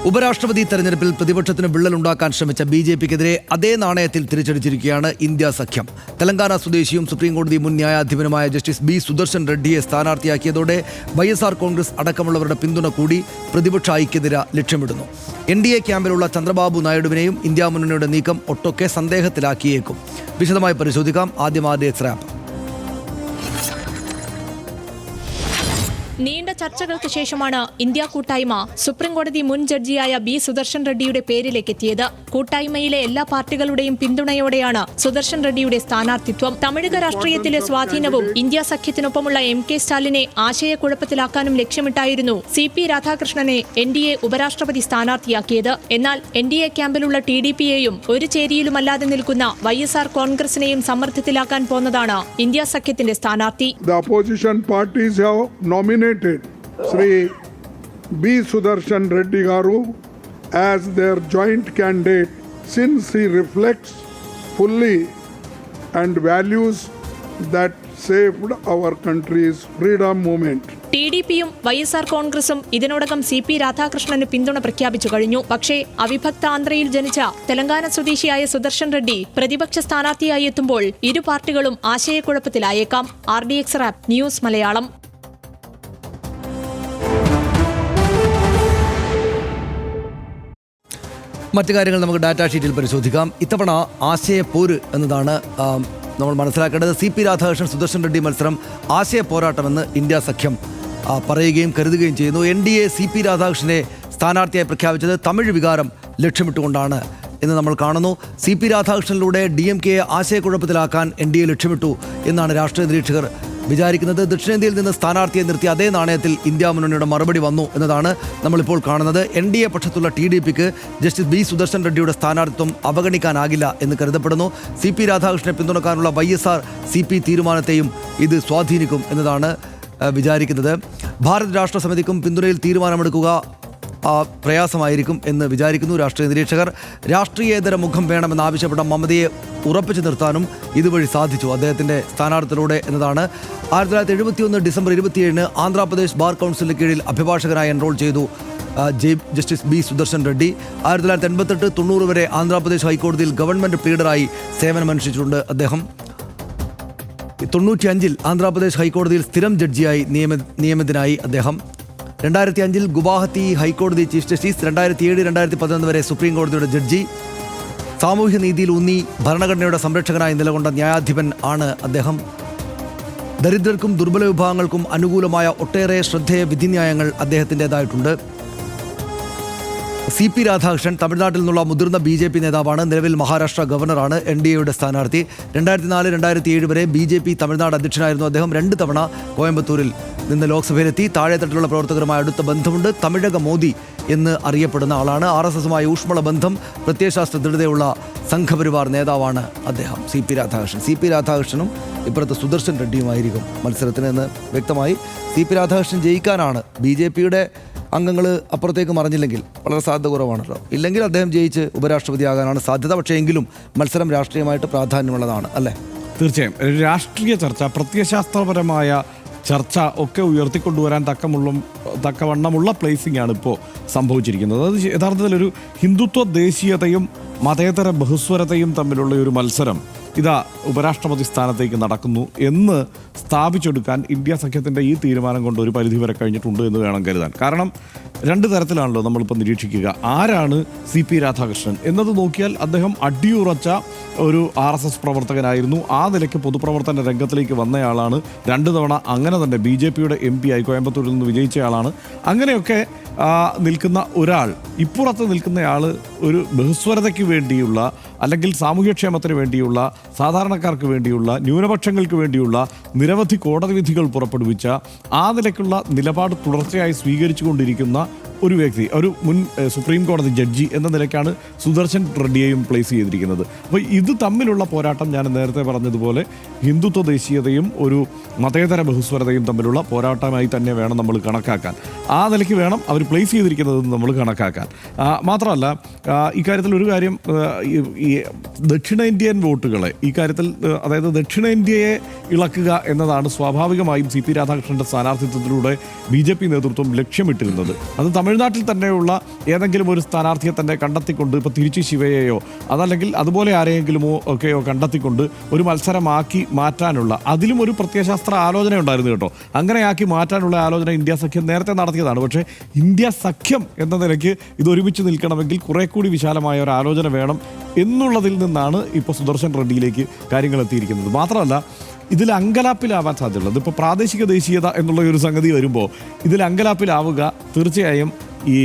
ഉപരാഷ്ട്രപതി തെരഞ്ഞെടുപ്പിൽ പ്രതിപക്ഷത്തിന് വിള്ളലുണ്ടാക്കാൻ ശ്രമിച്ച BJPക്കെതിരെ അതേ നാണയത്തിൽ തിരിച്ചടിച്ചിരിക്കുകയാണ് ഇന്ത്യ സഖ്യം. തെലങ്കാന സ്വദേശിയും സുപ്രീംകോടതി മുൻ ന്യായാധിപനുമായ ജസ്റ്റിസ് ബി സുദർശൻ റെഡ്ഡിയെ സ്ഥാനാർത്ഥിയാക്കിയതോടെ YSR കോൺഗ്രസ് അടക്കമുള്ളവരുടെ പിന്തുണ കൂടി പ്രതിപക്ഷ ഐക്യനിര ലക്ഷ്യമിടുന്നു. NDA ക്യാമ്പിലുള്ള ചന്ദ്രബാബു നായിഡുവിനെയും ഇന്ത്യ മുന്നണിയുടെ നീക്കം ഒട്ടൊക്കെ സന്ദേഹത്തിലാക്കിയേക്കും. വിശദമായി പരിശോധിക്കാം. ആദ്യം റാപ്പ്. നീണ്ട ചർച്ചകൾക്ക് ശേഷമാണ് ഇന്ത്യ കൂട്ടായ്മ സുപ്രീംകോടതി മുൻ ജഡ്ജിയായ ബി സുദർശൻ റെഡ്ഡിയുടെ പേരിലേക്ക് എത്തിയത്. കൂട്ടായ്മയിലെ എല്ലാ പാർട്ടികളുടെയും പിന്തുണയോടെയാണ് സുദർശൻ റെഡ്ഡിയുടെ സ്ഥാനാർത്ഥിത്വം. തമിഴക രാഷ്ട്രീയത്തിലെ സ്വാധീനവും ഇന്ത്യ സഖ്യത്തിനൊപ്പമുള്ള MK സ്റ്റാലിനെ ആശയക്കുഴപ്പത്തിലാക്കാനും ലക്ഷ്യമിട്ടായിരുന്നു CP രാധാകൃഷ്ണനെ NDA ഉപരാഷ്ട്രപതി സ്ഥാനാർത്ഥിയാക്കിയത്. എന്നാൽ NDA ക്യാമ്പിലുള്ള TDPയെയും ഒരു ചേരിയിലുമല്ലാതെ നിൽക്കുന്ന YSR കോൺഗ്രസിനെയും സമ്മർദ്ദത്തിലാക്കാൻ പോന്നതാണ് ഇന്ത്യ സഖ്യത്തിന്റെ സ്ഥാനാർത്ഥി. Sri B. Sudarshan Reddy Garu as their joint candidate since he reflects fully and values that saved our country's freedom movement. TDPയും YSR കോൺഗ്രസും ഇതിനോടകം CP രാധാകൃഷ്ണന് പിന്തുണ പ്രഖ്യാപിച്ചു കഴിഞ്ഞു. പക്ഷേ അവിഭക്ത ആന്ധ്രയിൽ ജനിച്ച തെലങ്കാന സ്വദേശിയായ സുദർശൻ റെഡ്ഡി പ്രതിപക്ഷ സ്ഥാനാർത്ഥിയായി എത്തുമ്പോൾ ഇരു പാർട്ടികളും ആശയക്കുഴപ്പത്തിലായേക്കാം. RDX rap news Malayalam. മറ്റു കാര്യങ്ങൾ നമുക്ക് ഡാറ്റാ ഷീറ്റിൽ പരിശോധിക്കാം. ഇത്തവണ ആശയപ്പോര് എന്നതാണ് നമ്മൾ മനസ്സിലാക്കേണ്ടത്. CP രാധാകൃഷ്ണൻ സുദർശൻ റെഡ്ഡി മത്സരം ആശയ പോരാട്ടമെന്ന് ഇന്ത്യ സഖ്യം പറയുകയും കരുതുകയും ചെയ്യുന്നു. NDA CP രാധാകൃഷ്ണനെ സ്ഥാനാർത്ഥിയായി പ്രഖ്യാപിച്ചത് തമിഴ് വികാരം ലക്ഷ്യമിട്ടുകൊണ്ടാണ് എന്ന് നമ്മൾ കാണുന്നു. CP രാധാകൃഷ്ണനിലൂടെ DMKയെ ആശയക്കുഴപ്പത്തിലാക്കാൻ NDA ലക്ഷ്യമിട്ടു എന്നാണ് രാഷ്ട്രീയ നിരീക്ഷകർ വിചാരിക്കുന്നത്. ദക്ഷിണേന്ത്യയിൽ നിന്ന് സ്ഥാനാർത്ഥിയെ നിർത്തിയ അതേ നാണയത്തിൽ ഇന്ത്യ മുന്നണിയുടെ മറുപടി വന്നു എന്നതാണ് നമ്മളിപ്പോൾ കാണുന്നത്. NDA പക്ഷത്തുള്ള TDPക്ക് ജസ്റ്റിസ് ബി സുദർശൻ റെഡ്ഡിയുടെ സ്ഥാനാർത്ഥിത്വം അവഗണിക്കാനാകില്ല എന്ന് കരുതപ്പെടുന്നു. CP രാധാകൃഷ്ണനെ പിന്തുണക്കാനുള്ള YSR CP തീരുമാനത്തെയും ഇത് സ്വാധീനിക്കും എന്നതാണ് വിചാരിക്കുന്നത്. ഭാരത് രാഷ്ട്ര സമിതിക്കും പിന്തുണയിൽ തീരുമാനമെടുക്കുക പ്രയാസമായിരിക്കും എന്ന് വിചാരിക്കുന്നു രാഷ്ട്രീയ നിരീക്ഷകർ. രാഷ്ട്രീയേതര മുഖം വേണമെന്നാവശ്യപ്പെട്ട മമതയെ ഉറപ്പിച്ചു നിർത്താനും ഇതുവഴി സാധിച്ചു അദ്ദേഹത്തിൻ്റെ സ്ഥാനാർത്ഥിയിലൂടെ എന്നതാണ്. 1971 ഡിസംബർ 27 ആന്ധ്രാപ്രദേശ് ബാർ കൗൺസിലിന് കീഴിൽ അഭിഭാഷകനായി എൻറോൾ ചെയ്തു ജസ്റ്റിസ് ബി സുദർശൻ റെഡ്ഡി. 1988-90 വരെ ആന്ധ്രാപ്രദേശ് ഹൈക്കോടതിയിൽ ഗവൺമെൻറ് പ്ലീഡറായി സേവനമനുഷ്ഠിച്ചിട്ടുണ്ട് അദ്ദേഹം. 95 ആന്ധ്രാപ്രദേശ് ഹൈക്കോടതിയിൽ സ്ഥിരം ജഡ്ജിയായി നിയമിതനായി അദ്ദേഹം. 2005 ഗുവാഹത്തി ഹൈക്കോടതി ചീഫ് ജസ്റ്റിസ്. 2007-2011 വരെ സുപ്രീം കോടതിയുടെ ജഡ്ജി. സാമൂഹ്യ നീതിയിൽ ഊന്നി ഭരണഘടനയുടെ സംരക്ഷകനായി നിലകൊണ്ട ന്യായാധിപൻ ആണ് അദ്ദേഹം. ദരിദ്രർക്കും ദുർബല വിഭാഗങ്ങൾക്കും അനുകൂലമായ ഒട്ടേറെ ശ്രദ്ധേയ വിധിന്യായങ്ങൾ അദ്ദേഹത്തിൻ്റെതായിട്ടുണ്ട്. CP രാധാകൃഷ്ണൻ തമിഴ്നാട്ടിൽ നിന്നുള്ള മുതിർന്ന BJP നേതാവാണ്. നിലവിൽ മഹാരാഷ്ട്ര ഗവർണറാണ്. NDAയുടെ സ്ഥാനാർത്ഥി. 2004-2007 വരെ BJP തമിഴ്നാട് അധ്യക്ഷനായിരുന്നു അദ്ദേഹം. 2 തവണ കോയമ്പത്തൂരിൽ നിന്ന് ലോക്സഭയിലെത്തി. താഴെത്തട്ടിലുള്ള പ്രവർത്തകരുമായി അടുത്ത ബന്ധമുണ്ട്. തമിഴക മോദി എന്ന് അറിയപ്പെടുന്ന ആളാണ്. RSSുമായി ഊഷ്മള ബന്ധം, പ്രത്യയശാസ്ത്ര ദൃഢതയുള്ള സംഘപരിവാർ നേതാവാണ് അദ്ദേഹം CP രാധാകൃഷ്ണൻ. CP രാധാകൃഷ്ണനും ഇപ്പുറത്ത് സുദർശൻ റെഡ്ഡിയുമായിരിക്കും മത്സരത്തിന് എന്ന് വ്യക്തമായി. CP രാധാകൃഷ്ണൻ ജയിക്കാനാണ്. BJPയുടെ അംഗങ്ങൾ അപ്പുറത്തേക്ക് മറിഞ്ഞില്ലെങ്കിൽ വളരെ സാധ്യത കുറവാണല്ലോ. ഇല്ലെങ്കിൽ അദ്ദേഹം ജയിച്ച് ഉപരാഷ്ട്രപതിയാകാനാണ് സാധ്യത. പക്ഷേ എങ്കിലും മത്സരം രാഷ്ട്രീയമായിട്ട് പ്രാധാന്യമുള്ളതാണ് അല്ലേ? തീർച്ചയായും രാഷ്ട്രീയ ചർച്ച, പ്രത്യയശാസ്ത്രപരമായ ചർച്ച ഒക്കെ ഉയർത്തിക്കൊണ്ടുവരാൻ തക്കവണ്ണമുള്ള പ്ലേസിംഗ് ആണ് ഇപ്പോൾ സംഭവിച്ചിരിക്കുന്നത്. അത് യഥാർത്ഥത്തിലൊരു ഹിന്ദുത്വ ദേശീയതയും മതേതര ബഹുസ്വരതയും തമ്മിലുള്ള ഒരു മത്സരം ഇതാ ഉപരാഷ്ട്രപതി സ്ഥാനത്തേക്ക് നടക്കുന്നു എന്ന് സ്ഥാപിച്ചെടുക്കാൻ ഇന്ത്യ സഖ്യത്തിൻ്റെ ഈ തീരുമാനം കൊണ്ട് ഒരു പരിധിവരെ കഴിഞ്ഞിട്ടുണ്ട് എന്ന് വേണം കരുതാൻ. കാരണം 2 തരത്തിലാണല്ലോ നമ്മളിപ്പോൾ നിരീക്ഷിക്കുക. ആരാണ് CP രാധാകൃഷ്ണൻ എന്നത് നോക്കിയാൽ അദ്ദേഹം അടിയുറച്ച ഒരു RSS പ്രവർത്തകനായിരുന്നു. ആ നിലയ്ക്ക് പൊതുപ്രവർത്തന രംഗത്തിലേക്ക് വന്നയാളാണ്. 2 തവണ അങ്ങനെ തന്നെ BJPയുടെ MP ആയി കോയമ്പത്തൂരിൽ നിന്ന് വിജയിച്ചയാളാണ്. അങ്ങനെയൊക്കെ നിൽക്കുന്ന ഒരാൾ, ഇപ്പുറത്ത് നിൽക്കുന്നയാൾ ഒരു ബഹുസ്വരതയ്ക്ക് വേണ്ടിയുള്ള അല്ലെങ്കിൽ സാമൂഹ്യക്ഷേമത്തിന് വേണ്ടിയുള്ള, സാധാരണക്കാർക്ക് വേണ്ടിയുള്ള, ന്യൂനപക്ഷങ്ങൾക്ക് വേണ്ടിയുള്ള നിരവധി കോടതി വിധികൾ പുറപ്പെടുവിച്ച ആ നിലയ്ക്കുള്ള നിലപാട് തുടർച്ചയായി സ്വീകരിച്ചുകൊണ്ടിരിക്കുന്ന ഒരു വ്യക്തി, ഒരു മുൻ സുപ്രീം കോടതി ജഡ്ജി എന്ന നിലയ്ക്കാണ് സുദർശൻ റെഡ്ഡിയെയും പ്ലേസ് ചെയ്തിരിക്കുന്നത്. അപ്പോൾ ഇത് തമ്മിലുള്ള പോരാട്ടം ഞാൻ നേരത്തെ പറഞ്ഞതുപോലെ ഹിന്ദുത്വ ദേശീയതയും ഒരു മതേതര ബഹുസ്വരതയും തമ്മിലുള്ള പോരാട്ടമായി തന്നെ വേണം നമ്മൾ കണക്കാക്കാൻ. ആ നിലയ്ക്ക് വേണം അവർ പ്ലേസ് ചെയ്തിരിക്കുന്നതെന്ന് നമ്മൾ കണക്കാക്കാൻ. മാത്രമല്ല ഇക്കാര്യത്തിൽ ഒരു കാര്യം, ഈ ദക്ഷിണേന്ത്യൻ വോട്ടുകളെ ഇക്കാര്യത്തിൽ, അതായത് ദക്ഷിണേന്ത്യയെ ഇളക്കുക എന്നതാണ് സ്വാഭാവികമായും CP രാധാകൃഷ്ണൻ്റെ സ്ഥാനാർത്ഥിത്വത്തിലൂടെ BJP നേതൃത്വം ലക്ഷ്യമിട്ടിരുന്നത്. അത് തമിഴ്നാട്ടിൽ തന്നെയുള്ള ഏതെങ്കിലും ഒരു സ്ഥാനാർത്ഥിയെ തന്നെ കണ്ടെത്തിക്കൊണ്ട് ഇപ്പോൾ തിരുച്ചി ശിവയെയോ അതല്ലെങ്കിൽ അതുപോലെ ആരെയെങ്കിലുമോ ഒക്കെയോ കണ്ടെത്തിക്കൊണ്ട് ഒരു മത്സരമാക്കി മാറ്റാനുള്ള അതിലും ഒരു പ്രത്യയശാസ്ത്ര ആലോചന ഉണ്ടായിരുന്നു കേട്ടോ. അങ്ങനെയാക്കി മാറ്റാനുള്ള ആലോചന ഇന്ത്യ സഖ്യം നേരത്തെ നടത്തിയതാണ്. പക്ഷേ ഇന്ത്യ സഖ്യം എന്ന നിലയ്ക്ക് ഇത് ഒരുമിച്ച് നിൽക്കണമെങ്കിൽ കുറെ കൂടി വിശാലമായ ഒരു ആലോചന വേണം എന്നുള്ളതിൽ നിന്നാണ് ഇപ്പോൾ സുദർശൻ റെഡ്ഡിയിലേക്ക് കാര്യങ്ങൾ എത്തിയിരിക്കുന്നത്. മാത്രമല്ല ഇതിൽ അങ്കലാപ്പിലാവാൻ സാധ്യതയുള്ളത് ഇപ്പോൾ പ്രാദേശിക ദേശീയത എന്നുള്ള ഒരു സംഗതി വരുമ്പോൾ ഇതിൽ അങ്കലാപ്പിലാവുക തീർച്ചയായും ഈ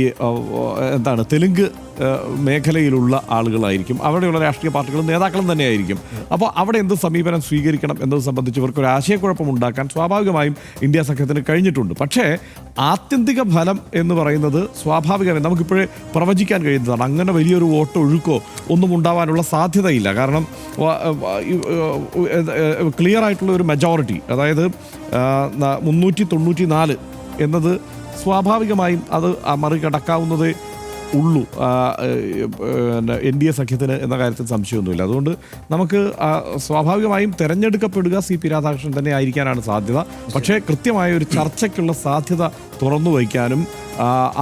തെലുങ്ക് മേഖലയിലുള്ള ആളുകളായിരിക്കും, അവിടെയുള്ള രാഷ്ട്രീയ പാർട്ടികളും നേതാക്കളും തന്നെയായിരിക്കും. അപ്പോൾ അവിടെ എന്ത് സമീപനം സ്വീകരിക്കണം എന്നത് സംബന്ധിച്ച് ഇവർക്ക് ഒരു ആശയക്കുഴപ്പം ഉണ്ടാക്കാൻ സ്വാഭാവികമായും ഇന്ത്യ സഖ്യത്തിന് കഴിഞ്ഞിട്ടുണ്ട്. പക്ഷേ ആത്യന്തിക ഫലം എന്ന് പറയുന്നത് സ്വാഭാവികമായി നമുക്കിപ്പോഴേ പ്രവചിക്കാൻ കഴിയുന്നതാണ്. അങ്ങനെ വലിയൊരു വോട്ട് ഒഴുക്കോ ഒന്നും ഉണ്ടാവാനുള്ള സാധ്യതയില്ല. കാരണം ക്ലിയർ ആയിട്ടുള്ള ഒരു മെജോറിറ്റി, അതായത് 394 എന്നത് സ്വാഭാവികമായും അത് മറികടക്കാവുന്നതേ ഉള്ളൂ NDA സഖ്യത്തിന് എന്ന കാര്യത്തിൽ സംശയമൊന്നുമില്ല. അതുകൊണ്ട് നമുക്ക് സ്വാഭാവികമായും തിരഞ്ഞെടുക്കപ്പെടുക CP രാധാകൃഷ്ണൻ തന്നെ ആയിരിക്കാനാണ് സാധ്യത. പക്ഷേ കൃത്യമായ ഒരു ചർച്ചയ്ക്കുള്ള സാധ്യത തുറന്നു വയ്ക്കാനും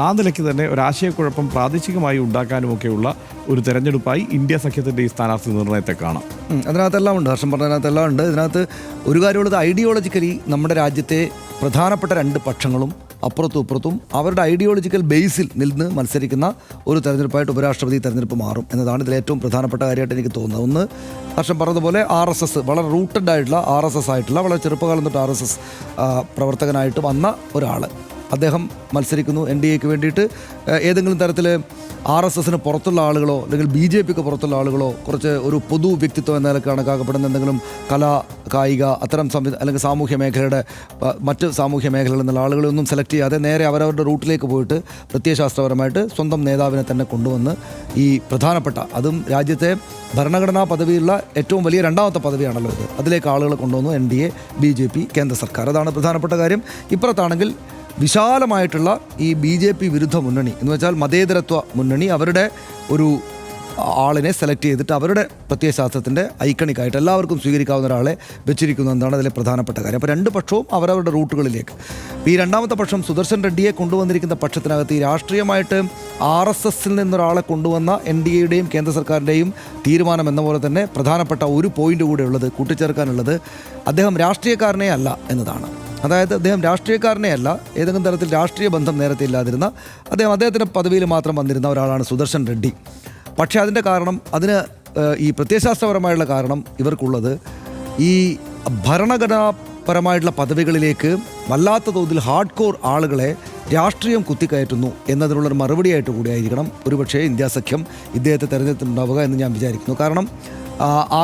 ആ നിലയ്ക്ക് തന്നെ ഒരാശയക്കുഴപ്പം പ്രാദേശികമായി ഉണ്ടാക്കാനുമൊക്കെയുള്ള ഒരു തെരഞ്ഞെടുപ്പായി ഇന്ത്യ സഖ്യത്തിൻ്റെ ഈ സ്ഥാനാർത്ഥി നിർണയത്തെ കാണാം. അതിനകത്തെല്ലാം ഉണ്ട്, ഹർഷം പറഞ്ഞതിനകത്തെല്ലാം ഉണ്ട്. ഇതിനകത്ത് ഒരു കാര്യമുള്ളത്, ഐഡിയോളജിക്കലി നമ്മുടെ രാജ്യത്തെ പ്രധാനപ്പെട്ട രണ്ട് പക്ഷങ്ങളും അപ്പുറത്തും ഇപ്പുറത്തും അവരുടെ ഐഡിയോളജിക്കൽ ബേസിൽ നിന്ന് മത്സരിക്കുന്ന ഒരു തെരഞ്ഞെടുപ്പായിട്ട് ഉപരാഷ്ട്രപതി തെരഞ്ഞെടുപ്പ് മാറും എന്നതാണ് ഇതിൽ ഏറ്റവും പ്രധാനപ്പെട്ട കാര്യമായിട്ട് എനിക്ക് തോന്നുന്നത്. ഒന്ന്, ഹർഷം പറഞ്ഞതുപോലെ RSS വളരെ റൂട്ടഡ് ആയിട്ടുള്ള RSS ആയിട്ടുള്ള വളരെ ചെറുപ്പകാലം തൊട്ട് RSS പ്രവർത്തകനായിട്ട് വന്ന ഒരാൾ, അദ്ദേഹം മത്സരിക്കുന്നു NDAക്ക് വേണ്ടിയിട്ട്. ഏതെങ്കിലും തരത്തിൽ RSSന് പുറത്തുള്ള ആളുകളോ അല്ലെങ്കിൽ BJPക്ക് പുറത്തുള്ള ആളുകളോ കുറച്ച് ഒരു പൊതു വ്യക്തിത്വം എന്ന നിലക്ക് കണക്കാക്കപ്പെടുന്ന എന്തെങ്കിലും കലാ കായിക അത്തരം അല്ലെങ്കിൽ സാമൂഹ്യ മേഖലയുടെ മറ്റ് സാമൂഹ്യ മേഖലകളിൽ നിന്നുള്ള ആളുകളൊന്നും സെലക്ട് ചെയ്യാതെ നേരെ അവരവരുടെ റൂട്ടിലേക്ക് പോയിട്ട് പ്രത്യയശാസ്ത്രപരമായിട്ട് സ്വന്തം നേതാവിനെ തന്നെ കൊണ്ടുവന്ന് ഈ പ്രധാനപ്പെട്ട, അതും രാജ്യത്തെ ഭരണഘടനാ പദവിയുള്ള ഏറ്റവും വലിയ രണ്ടാമത്തെ പദവിയാണല്ലോ ഇത്, അതിലേക്ക് ആളുകളെ കൊണ്ടുവന്നു NDA, BJP, കേന്ദ്ര സർക്കാർ. അതാണ് പ്രധാനപ്പെട്ട കാര്യം. ഇപ്പുറത്താണെങ്കിൽ വിശാലമായിട്ടുള്ള ഈ BJP വിരുദ്ധ മുന്നണി എന്ന് വെച്ചാൽ മതേതരത്വ മുന്നണി അവരുടെ ഒരു ആളിനെ സെലക്ട് ചെയ്തിട്ട് അവരുടെ പ്രത്യയശാസ്ത്രത്തിൻ്റെ ഐക്കണിക്കായിട്ട് എല്ലാവർക്കും സ്വീകരിക്കാവുന്ന ഒരാളെ വെച്ചിരിക്കുന്നു എന്നതാണ് അതിലെ പ്രധാനപ്പെട്ട കാര്യം. അപ്പോൾ രണ്ട് പക്ഷവും അവരവരുടെ റൂട്ടുകളിലേക്ക്. ഈ രണ്ടാമത്തെ പക്ഷം സുദർശൻ റെഡ്ഡിയെ കൊണ്ടുവന്നിരിക്കുന്ന പക്ഷത്തിനകത്ത് ഈ രാഷ്ട്രീയമായിട്ട് RSSൽ നിന്നൊരാളെ കൊണ്ടുവന്ന NDAയുടെയും കേന്ദ്ര സർക്കാരിൻ്റെയും തീരുമാനം എന്ന പോലെ തന്നെ പ്രധാനപ്പെട്ട ഒരു പോയിന്റ് കൂടെ ഉള്ളത്, കൂട്ടിച്ചേർക്കാനുള്ളത്, അദ്ദേഹം രാഷ്ട്രീയക്കാരനെ അല്ല എന്നതാണ്. അതായത് അദ്ദേഹം രാഷ്ട്രീയക്കാരനെ അല്ല, ഏതെങ്കിലും തരത്തിൽ രാഷ്ട്രീയ ബന്ധം നേരത്തെ ഇല്ലാതിരുന്ന അദ്ദേഹത്തിൻ്റെ പദവിയിൽ മാത്രം വന്നിരുന്ന ഒരാളാണ് സുദർശൻ റെഡ്ഡി. പക്ഷേ അതിൻ്റെ കാരണം, അതിന് ഈ പ്രത്യയശാസ്ത്രപരമായുള്ള കാരണം ഇവർക്കുള്ളത് ഈ ഭരണഘടനാപരമായിട്ടുള്ള പദവികളിലേക്ക് വല്ലാത്ത തോതിൽ ഹാർഡ് കോർ ആളുകളെ രാഷ്ട്രീയം കുത്തിക്കയറ്റുന്നു എന്നതിനുള്ളൊരു മറുപടിയായിട്ട് കൂടിയായിരിക്കണം ഒരുപക്ഷേ ഇന്ത്യ സഖ്യം ഇദ്ദേഹത്തെ തെരഞ്ഞെടുത്തിട്ടുണ്ടാവുക എന്ന് ഞാൻ വിചാരിക്കുന്നു. കാരണം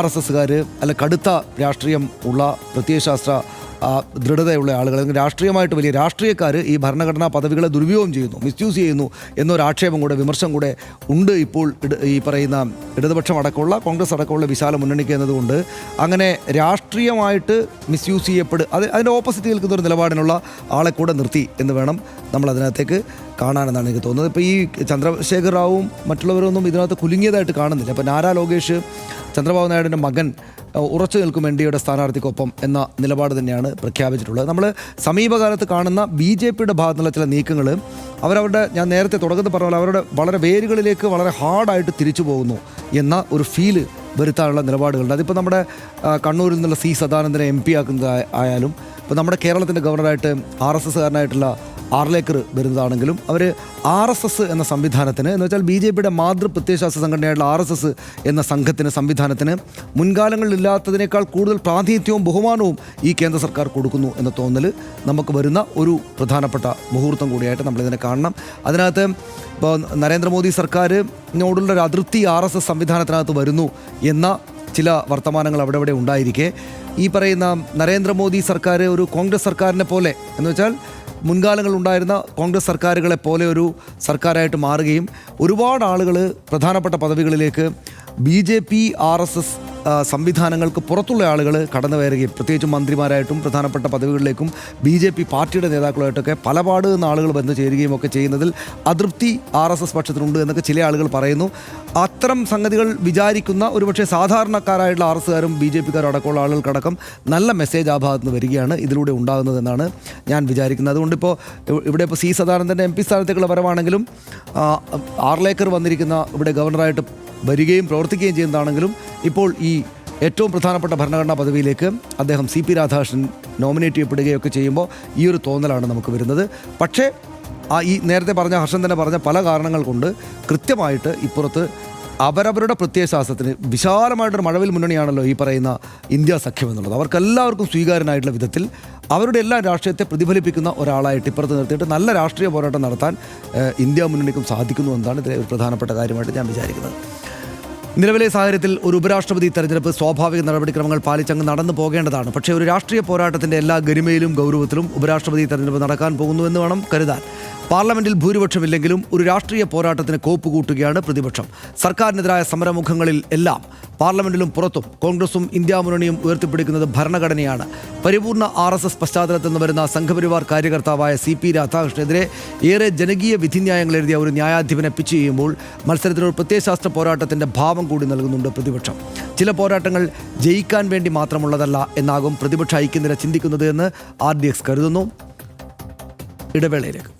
RSSകാർ അല്ല കടുത്ത രാഷ്ട്രീയം ഉള്ള പ്രത്യയശാസ്ത്ര ദൃഢതയുള്ള ആളുകൾ, രാഷ്ട്രീയമായിട്ട് വലിയ രാഷ്ട്രീയക്കാർ ഈ ഭരണഘടനാ പദവികളെ ദുരുപയോഗം ചെയ്യുന്നു, മിസ്യൂസ് ചെയ്യുന്നു എന്നൊരാക്ഷേപം കൂടെ, വിമർശനം കൂടെ ഉണ്ട് ഇപ്പോൾ ഈ പറയുന്ന ഇടതുപക്ഷം അടക്കമുള്ള കോൺഗ്രസ് അടക്കമുള്ള വിശാല മുന്നണിക്ക് എന്നതുകൊണ്ട് അങ്ങനെ രാഷ്ട്രീയമായിട്ട് മിസ്യൂസ് അതിൻ്റെ ഓപ്പോസിറ്റ് നിൽക്കുന്ന ഒരു നിലപാടിനുള്ള ആളെ കൂടെ നിർത്തി എന്ന് വേണം നമ്മൾ അതിനകത്തേക്ക് കാണാനെന്നാണ് എനിക്ക് തോന്നുന്നത്. ഇപ്പോൾ ഈ ചന്ദ്രശേഖർ റാവുവും മറ്റുള്ളവരൊന്നും ഇതിനകത്ത് കുലുങ്ങിയതായിട്ട് കാണുന്നില്ല. ഇപ്പോൾ നാരാ ലോകേഷ് ചന്ദ്രബാബു നായിഡുവിൻ്റെ മകൻ ഉറച്ചു നിൽക്കും NDAയുടെ സ്ഥാനാർത്ഥിക്കൊപ്പം എന്ന നിലപാട് തന്നെയാണ് പ്രഖ്യാപിച്ചിട്ടുള്ളത്. നമ്മൾ സമീപകാലത്ത് കാണുന്ന BJPയുടെ ഭാഗത്തു നിന്നുള്ള ചില നീക്കങ്ങൾ അവരവരുടെ, ഞാൻ നേരത്തെ തുടക്കത്തിൽ പറഞ്ഞ പോലെ, അവരുടെ വളരെ വേരുകളിലേക്ക് വളരെ ഹാർഡായിട്ട് തിരിച്ചു പോകുന്നു എന്ന ഒരു ഫീല് വരുത്താനുള്ള നിലപാടുകളുണ്ട്. അതിപ്പോൾ നമ്മുടെ കണ്ണൂരിൽ നിന്നുള്ള C സദാനന്ദനെ MP ആക്കുന്നത് ആയാലും, ഇപ്പോൾ നമ്മുടെ കേരളത്തിൻ്റെ ഗവർണറായിട്ട് RSSകാരനായിട്ടുള്ള ആർലേക്കർ വരുന്നതാണെങ്കിലും അവർ RSS എന്ന സംവിധാനത്തിന് എന്ന് വെച്ചാൽ BJPയുടെ മാതൃ പ്രത്യയശാസ്ത്ര സംഘടനയായിട്ടുള്ള RSS എന്ന സംവിധാനത്തിന് മുൻകാലങ്ങളിലില്ലാത്തതിനേക്കാൾ കൂടുതൽ പ്രാതിനിധ്യവും ബഹുമാനവും ഈ കേന്ദ്ര സർക്കാർ കൊടുക്കുന്നു എന്ന തോന്നൽ നമുക്ക് വരുന്ന ഒരു പ്രധാനപ്പെട്ട മുഹൂർത്തം കൂടിയായിട്ട് നമ്മളിതിനെ കാണണം. അതിനകത്ത് ഇപ്പോൾ നരേന്ദ്രമോദി സർക്കാരിനോടുള്ള ഒരു അതൃപ്തി RSS സംവിധാനത്തിനകത്ത് വരുന്നു എന്ന ചില വർത്തമാനങ്ങൾ അവിടെ ഉണ്ടായിരിക്കെ ഈ പറയുന്ന നരേന്ദ്രമോദി സർക്കാർ ഒരു കോൺഗ്രസ് സർക്കാരിനെ പോലെ എന്ന് വെച്ചാൽ മുൻകാലങ്ങളുണ്ടായിരുന്ന കോൺഗ്രസ് സർക്കാരുകളെ പോലെ ഒരു സർക്കാരായിട്ട് മാറുകയും ഒരുപാട് ആളുകൾ പ്രധാനപ്പെട്ട പദവികളിലേക്ക് BJP RSS സംവിധാനങ്ങൾക്ക് പുറത്തുള്ള ആളുകൾ കടന്നു കയറുകയും പ്രത്യേകിച്ചും മന്ത്രിമാരായിട്ടും പ്രധാനപ്പെട്ട പദവികളിലേക്കും BJP പാർട്ടിയുടെ നേതാക്കളുമായിട്ടൊക്കെ പലപാട് നിന്ന് ആളുകൾ വന്നു ചേരുകയും ഒക്കെ ചെയ്യുന്നതിൽ അതൃപ്തി RSS പക്ഷത്തിനുണ്ട് എന്നൊക്കെ ചില ആളുകൾ പറയുന്നു. അത്തരം സംഗതികൾ വിചാരിക്കുന്ന ഒരുപക്ഷെ സാധാരണക്കാരായിട്ടുള്ള RSSകാരും BJPക്കാരും അടക്കമുള്ള ആളുകൾക്കടക്കം നല്ല മെസ്സേജ് ആ ഭാഗത്ത് നിന്ന് വരികയാണ് ഇതിലൂടെ ഉണ്ടാകുന്നതെന്നാണ് ഞാൻ വിചാരിക്കുന്നത്. അതുകൊണ്ടിപ്പോൾ ഇവിടെ ഇപ്പോൾ C. സദാനന്ദൻ്റെ MP സ്ഥാനത്തേക്കുള്ള വരവാണെങ്കിലും ആർലേക്കർ വന്നിരിക്കുന്ന ഇവിടെ ഗവർണറായിട്ട് വരികയും പ്രവർത്തിക്കുകയും ചെയ്യുന്നതാണെങ്കിലും ഇപ്പോൾ ഈ ഏറ്റവും പ്രധാനപ്പെട്ട ഭരണഘടനാ പദവിയിലേക്ക് അദ്ദേഹം CP രാധാകൃഷ്ണൻ നോമിനേറ്റ് ചെയ്യപ്പെടുകയൊക്കെ ചെയ്യുമ്പോൾ ഈ ഒരു തോന്നലാണ് നമുക്ക് വരുന്നത്. പക്ഷേ ഈ നേരത്തെ പറഞ്ഞ ഹർഷൻ തന്നെ പറഞ്ഞ പല കാരണങ്ങൾ കൊണ്ട് കൃത്യമായിട്ട് ഇപ്പുറത്ത് അവരവരുടെ പ്രത്യയശാസ്ത്രത്തിന് വിശാലമായിട്ടൊരു മഴവിൽ മുന്നണിയാണല്ലോ ഈ പറയുന്ന ഇന്ത്യ സഖ്യം എന്നുള്ളത്. അവർക്കെല്ലാവർക്കും സ്വീകാര്യനായിട്ടുള്ള വിധത്തിൽ അവരുടെ എല്ലാ രാഷ്ട്രീയത്തെ പ്രതിഫലിപ്പിക്കുന്ന ഒരാളായിട്ട് ഇപ്പുറത്ത് നിർത്തിയിട്ട് നല്ല രാഷ്ട്രീയ പോരാട്ടം നടത്താൻ ഇന്ത്യ മുന്നണിക്കും സാധിക്കുന്നു എന്നതാണ് ഇതിലെ ഒരു പ്രധാനപ്പെട്ട കാര്യമായിട്ട് ഞാൻ വിചാരിക്കുന്നത്. നിലവിലെ സാഹചര്യത്തിൽ ഒരു ഉപരാഷ്ട്രപതി തെരഞ്ഞെടുപ്പ് സ്വാഭാവിക നടപടിക്രമങ്ങൾ പാലിച്ചങ്ങ് നടന്നു പോകേണ്ടതാണ്. പക്ഷേ ഒരു രാഷ്ട്രീയ പോരാട്ടത്തിൻ്റെ എല്ലാ ഗരിമയിലും ഗൗരവത്തിലും ഉപരാഷ്ട്രപതി തെരഞ്ഞെടുപ്പ് നടക്കാൻ പോകുന്നുവെന്ന് വേണം കരുതാൻ. പാർലമെന്റിൽ ഭൂരിപക്ഷമില്ലെങ്കിലും ഒരു രാഷ്ട്രീയ പോരാട്ടത്തിന് കോപ്പ് കൂട്ടുകയാണ് പ്രതിപക്ഷം. സർക്കാരിനെതിരായ സമരമുഖങ്ങളിൽ എല്ലാം പാർലമെന്റിലും പുറത്തും കോൺഗ്രസും ഇന്ത്യ മുന്നണിയും ഉയർത്തിപ്പിടിക്കുന്നത് ഭരണഘടനയാണ്. പരിപൂർണ്ണ RSS പശ്ചാത്തലത്തിൽ നിന്ന് വരുന്ന സംഘപരിവാർ കാര്യകർത്താവായ CP രാധാകൃഷ്ണനെതിരെ ഏറെ ജനകീയ വിധിന്യായങ്ങൾ എഴുതിയ ഒരു ന്യായാധിപനെ പിച്ച് ചെയ്യുമ്പോൾ മത്സരത്തിനൊരു പ്രത്യയശാസ്ത്ര പോരാട്ടത്തിൻ്റെ ഭാവം കൂടി നൽകുന്നുണ്ട് പ്രതിപക്ഷം. ചില പോരാട്ടങ്ങൾ ജയിക്കാൻ വേണ്ടി മാത്രമുള്ളതല്ല എന്നാകും പ്രതിപക്ഷ ഐക്യനിര ചിന്തിക്കുന്നത് എന്ന് RDX കരുതുന്നു. ഇടവേളയിലേക്ക്.